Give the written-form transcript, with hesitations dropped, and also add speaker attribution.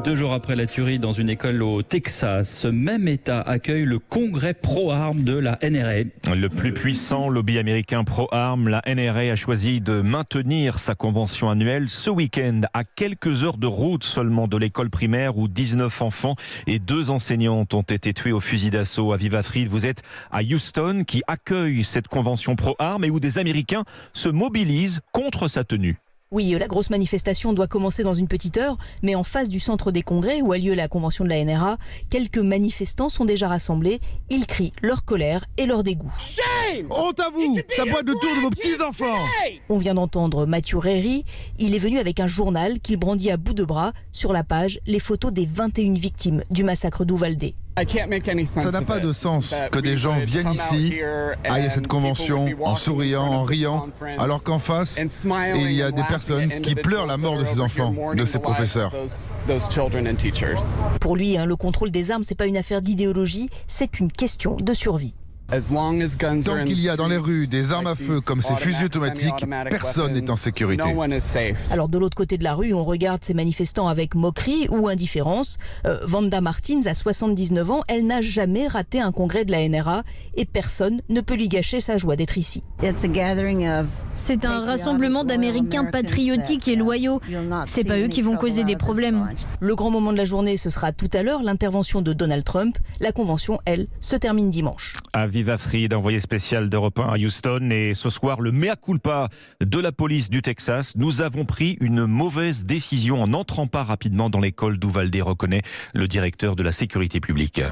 Speaker 1: 2 jours après la tuerie dans une école au Texas, ce même État accueille le congrès pro-armes de la NRA.
Speaker 2: Le plus puissant lobby américain pro-armes, la NRA a choisi de maintenir sa convention annuelle ce week-end à quelques heures de route seulement de l'école primaire où 19 enfants et 2 enseignantes ont été tués au fusil d'assaut. Aviva Fried, vous êtes à Houston qui accueille cette convention pro-armes et où des Américains se mobilisent contre sa tenue.
Speaker 3: Oui, la grosse manifestation doit commencer dans une petite heure, mais en face du centre des congrès où a lieu la convention de la NRA, quelques manifestants sont déjà rassemblés. Ils crient leur colère et leur dégoût.
Speaker 4: Honte à vous, ça boit de tour de vos petits-enfants.
Speaker 3: On vient d'entendre Matthew Rehry. Il est venu avec un journal qu'il brandit à bout de bras. Sur la page, les photos des 21 victimes du massacre d'Uvalde.
Speaker 4: Ça n'a pas de sens que des gens viennent ici, aillent à cette convention en souriant, en riant, alors qu'en face, il y a des personnes qui pleurent la mort de ces enfants, de ces professeurs.
Speaker 3: Pour lui, le contrôle des armes, c'est pas une affaire d'idéologie, c'est une question de survie.
Speaker 4: Tant qu'il y a dans les rues des armes à feu comme ces fusils automatiques, personne n'est en sécurité.
Speaker 3: Alors de l'autre côté de la rue, on regarde ces manifestants avec moquerie ou indifférence. Vanda Martins a 79 ans, elle n'a jamais raté un congrès de la NRA et personne ne peut lui gâcher sa joie d'être ici.
Speaker 5: C'est un rassemblement d'Américains patriotiques et loyaux. C'est pas eux qui vont causer des problèmes.
Speaker 3: Le grand moment de la journée, ce sera tout à l'heure, l'intervention de Donald Trump. La convention, elle, se termine dimanche.
Speaker 2: Aviva Fried, envoyé spécial d'Europe 1 à Houston. Et ce soir, le mea culpa de la police du Texas. Nous avons pris une mauvaise décision en n'entrant pas rapidement dans l'école d'Uvalde, reconnaît le directeur de la sécurité publique.